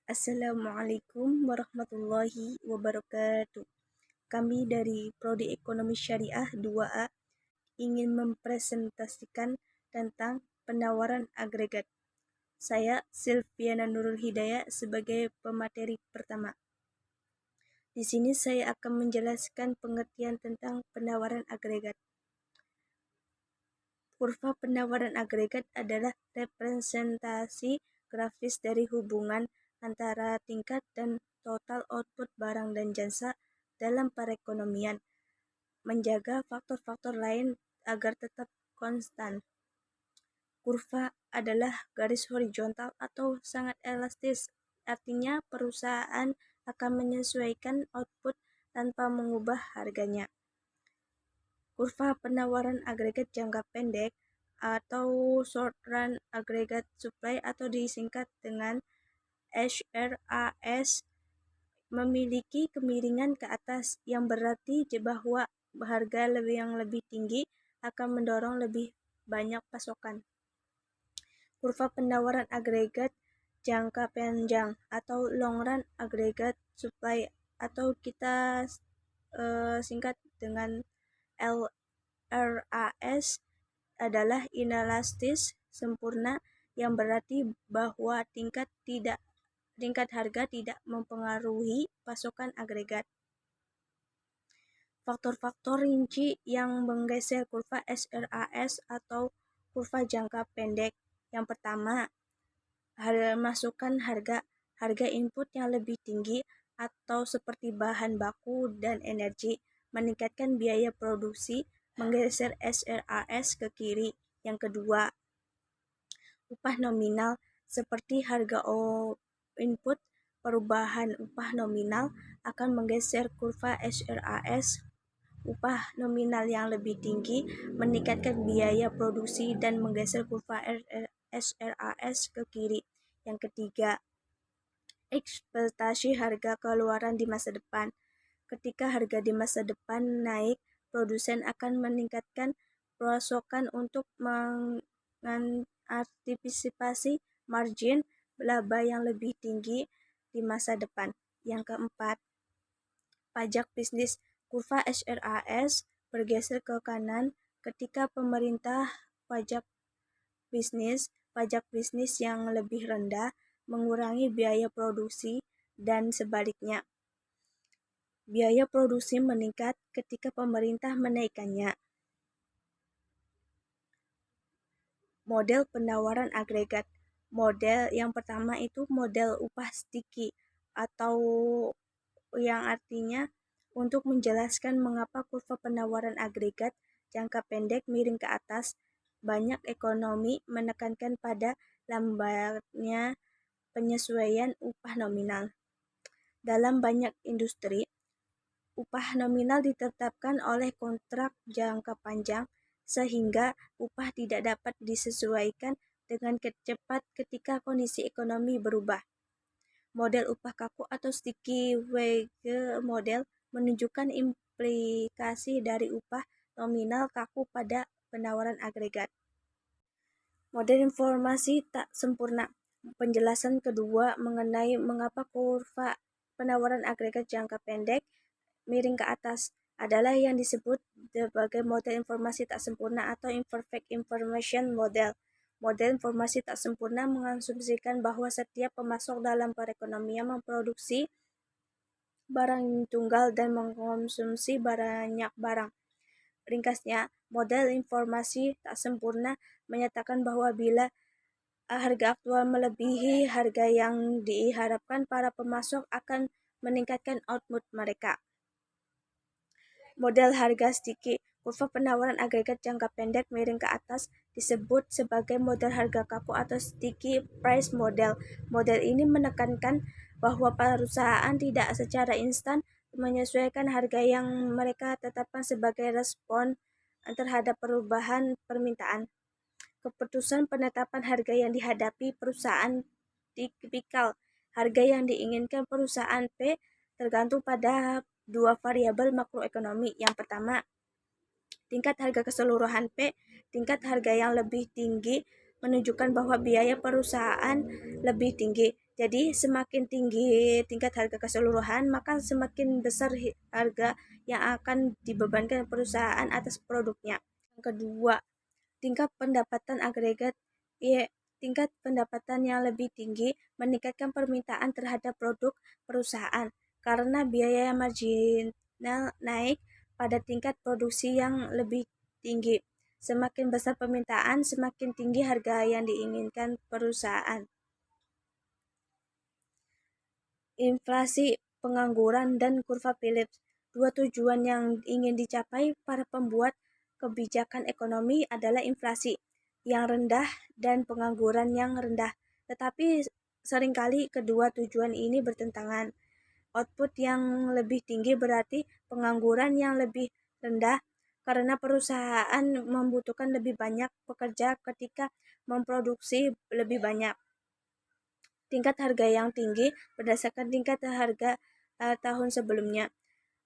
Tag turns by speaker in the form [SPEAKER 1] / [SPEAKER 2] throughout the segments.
[SPEAKER 1] Assalamualaikum warahmatullahi wabarakatuh. Kami dari Prodi Ekonomi Syariah 2A ingin mempresentasikan tentang penawaran agregat. Saya Silviana Nurul Hidayah sebagai pemateri pertama. Di sini saya akan menjelaskan pengertian tentang penawaran agregat. Kurva penawaran agregat adalah representasi grafis dari hubungan antara tingkat dan total output barang dan jasa dalam perekonomian, menjaga faktor-faktor lain agar tetap konstan. Kurva adalah garis horizontal atau sangat elastis, artinya perusahaan akan menyesuaikan output tanpa mengubah harganya. Kurva penawaran agregat jangka pendek atau short run aggregate supply atau disingkat dengan SRAS memiliki kemiringan ke atas yang berarti bahwa harga yang lebih tinggi akan mendorong lebih banyak pasokan. Kurva penawaran agregat jangka panjang atau long run aggregate supply atau kita singkat dengan LRAS adalah inelastis sempurna yang berarti bahwa tingkat harga tidak mempengaruhi pasokan agregat. Faktor-faktor rinci yang menggeser kurva SRAS atau kurva jangka pendek. Yang pertama, masukan harga input yang lebih tinggi atau seperti bahan baku dan energi meningkatkan biaya produksi, menggeser SRAS ke kiri. Yang kedua, upah nominal seperti harga input, perubahan upah nominal akan menggeser kurva SRAS. Upah nominal yang lebih tinggi meningkatkan biaya produksi dan menggeser kurva SRAS ke kiri. Yang ketiga, ekspektasi harga keluaran di masa depan. Ketika harga di masa depan naik, produsen akan meningkatkan pasokan untuk mengantisipasi margin laba yang lebih tinggi di masa depan. Yang keempat, pajak bisnis. Kurva SRAS bergeser ke kanan ketika pemerintah pajak bisnis yang lebih rendah mengurangi biaya produksi dan sebaliknya. Biaya produksi meningkat ketika pemerintah menaikkannya. Model penawaran agregat. Model yang pertama itu model upah sticky atau yang artinya untuk menjelaskan mengapa kurva penawaran agregat jangka pendek miring ke atas, banyak ekonomi menekankan pada lambatnya penyesuaian upah nominal. Dalam banyak industri, upah nominal ditetapkan oleh kontrak jangka panjang sehingga upah tidak dapat disesuaikan dengan cepat ketika kondisi ekonomi berubah. Model upah kaku atau sticky wage model menunjukkan implikasi dari upah nominal kaku pada penawaran agregat. Model informasi tak sempurna. Penjelasan kedua mengenai mengapa kurva penawaran agregat jangka pendek miring ke atas adalah yang disebut sebagai model informasi tak sempurna atau imperfect information model. Model informasi tak sempurna mengasumsikan bahwa setiap pemasok dalam perekonomian memproduksi barang tunggal dan mengkonsumsi banyak barang. Ringkasnya, model informasi tak sempurna menyatakan bahwa bila harga aktual melebihi harga yang diharapkan, para pemasok akan meningkatkan output mereka. Model harga sticky. Kurva penawaran agregat jangka pendek miring ke atas disebut sebagai model harga kaku atau sticky price model. Model ini menekankan bahwa perusahaan tidak secara instan menyesuaikan harga yang mereka tetapkan sebagai respon terhadap perubahan permintaan. Keputusan penetapan harga yang dihadapi perusahaan tipikal. Harga yang diinginkan perusahaan P tergantung pada dua variabel makroekonomi. Yang pertama, tingkat harga keseluruhan P. Tingkat harga yang lebih tinggi menunjukkan bahwa biaya perusahaan lebih tinggi. Jadi semakin tinggi tingkat harga keseluruhan, maka semakin besar harga yang akan dibebankan perusahaan atas produknya. Yang kedua, tingkat pendapatan agregat. Ya, tingkat pendapatan yang lebih tinggi meningkatkan permintaan terhadap produk perusahaan karena biaya marginal naik pada tingkat produksi yang lebih tinggi. Semakin besar permintaan, semakin tinggi harga yang diinginkan perusahaan. Inflasi, pengangguran, dan kurva Phillips. Dua tujuan yang ingin dicapai para pembuat kebijakan ekonomi adalah inflasi yang rendah dan pengangguran yang rendah. Tetapi seringkali kedua tujuan ini bertentangan. Output yang lebih tinggi berarti pengangguran yang lebih rendah karena perusahaan membutuhkan lebih banyak pekerja ketika memproduksi lebih banyak. Tingkat harga yang tinggi berdasarkan tingkat harga tahun sebelumnya,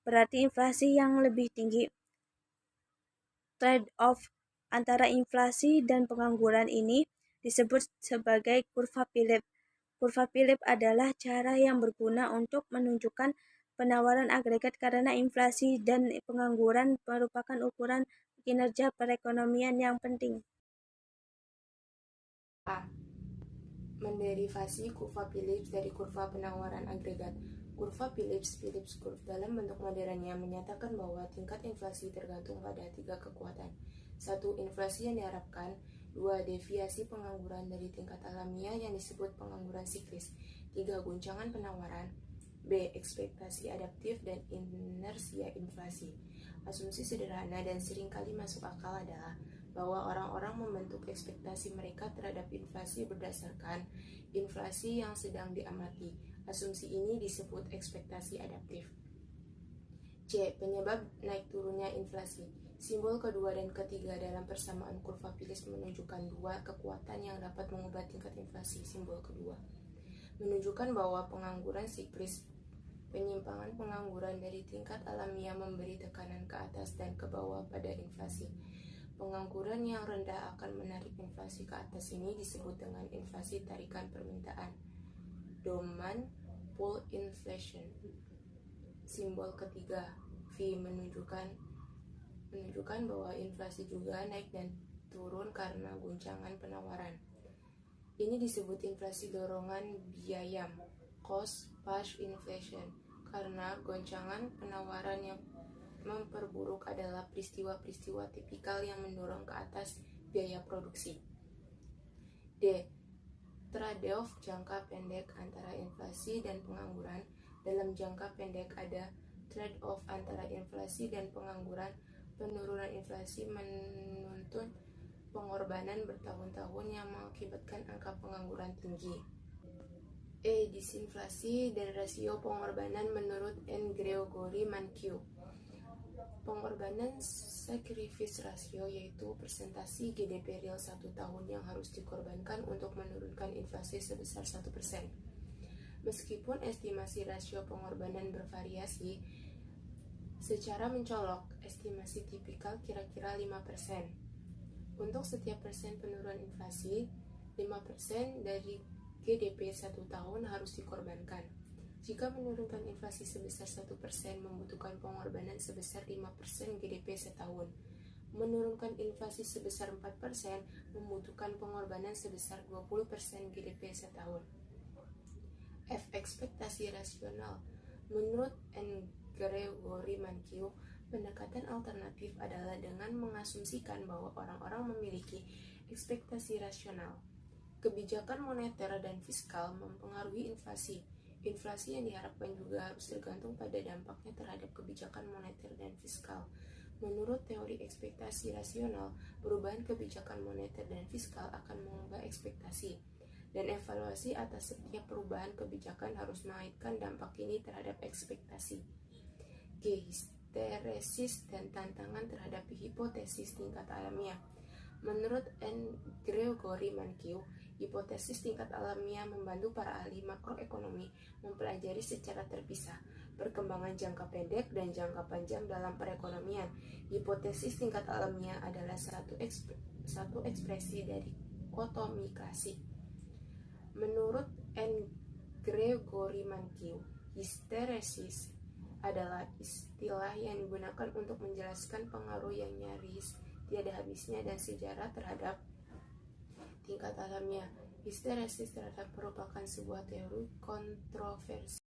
[SPEAKER 1] berarti inflasi yang lebih tinggi. Trade-off antara inflasi dan pengangguran ini disebut sebagai kurva Phillips. Kurva Phillips adalah cara yang berguna untuk menunjukkan penawaran agregat karena inflasi dan pengangguran merupakan ukuran kinerja perekonomian yang penting.
[SPEAKER 2] A. Menderivasi kurva Phillips dari kurva penawaran agregat. Kurva Phillips curve dalam bentuk modernnya menyatakan bahwa tingkat inflasi tergantung pada 3 kekuatan. 1. Inflasi yang diharapkan. 2. Deviasi pengangguran dari tingkat alamiah yang disebut pengangguran siklis. 3. Guncangan penawaran. B. Ekspektasi adaptif dan inersia inflasi. Asumsi sederhana dan seringkali masuk akal adalah bahwa orang-orang membentuk ekspektasi mereka terhadap inflasi berdasarkan inflasi yang sedang diamati. Asumsi ini disebut ekspektasi adaptif. C. Penyebab naik turunnya inflasi. Simbol kedua dan ketiga dalam persamaan kurva Phillips menunjukkan dua kekuatan yang dapat mengubah tingkat inflasi. Simbol kedua menunjukkan bahwa pengangguran siklis, penyimpangan pengangguran dari tingkat alamiah memberi tekanan ke atas dan ke bawah pada inflasi. Pengangguran yang rendah akan menarik inflasi ke atas. Ini disebut dengan inflasi tarikan permintaan. Demand pull inflation. Simbol ketiga V menunjukkan bahwa inflasi juga naik dan turun karena guncangan penawaran. Ini disebut inflasi dorongan biaya, cost push inflation, karena goncangan penawaran yang memperburuk adalah peristiwa-peristiwa tipikal yang mendorong ke atas biaya produksi. D. Trade-off jangka pendek antara inflasi dan pengangguran. Dalam jangka pendek ada trade-off antara inflasi dan pengangguran. Penurunan inflasi menuntut pengorbanan bertahun-tahun yang mengakibatkan angka pengangguran tinggi. E. Disinflasi dan rasio pengorbanan menurut N. Gregory Mankiw. Pengorbanan sacrifice ratio yaitu persentasi GDP real 1 tahun yang harus dikorbankan untuk menurunkan inflasi sebesar 1%. Meskipun estimasi rasio pengorbanan bervariasi, secara mencolok, estimasi tipikal kira-kira 5%. Untuk setiap persen penurunan inflasi, 5% dari GDP 1 tahun harus dikorbankan. Jika menurunkan inflasi sebesar 1% membutuhkan pengorbanan sebesar 5% GDP setahun. Menurunkan inflasi sebesar 4% membutuhkan pengorbanan sebesar 20% GDP setahun. F. Ekspektasi rasional. Menurut N. Gregory Mankiw, pendekatan alternatif adalah dengan mengasumsikan bahwa orang-orang memiliki ekspektasi rasional. Kebijakan moneter dan fiskal mempengaruhi inflasi. Inflasi yang diharapkan juga harus tergantung pada dampaknya terhadap kebijakan moneter dan fiskal. Menurut teori ekspektasi rasional, perubahan kebijakan moneter dan fiskal akan mengubah ekspektasi, dan evaluasi atas setiap perubahan kebijakan harus mengaitkan dampak ini terhadap ekspektasi. G. Histeresis dan tantangan terhadap hipotesis tingkat alamiah. Menurut N. Gregory Mankiw, hipotesis tingkat alamiah membantu para ahli makroekonomi mempelajari secara terpisah perkembangan jangka pendek dan jangka panjang dalam perekonomian. Hipotesis tingkat alamiah adalah satu ekspresi dari dikotomi klasik. Menurut N. Gregory Mankiw, histeresis adalah istilah yang digunakan untuk menjelaskan pengaruh yang nyaris tiada habisnya dan sejarah terhadap tingkat alamnya. Histeresis terhadap merupakan sebuah teori kontroversial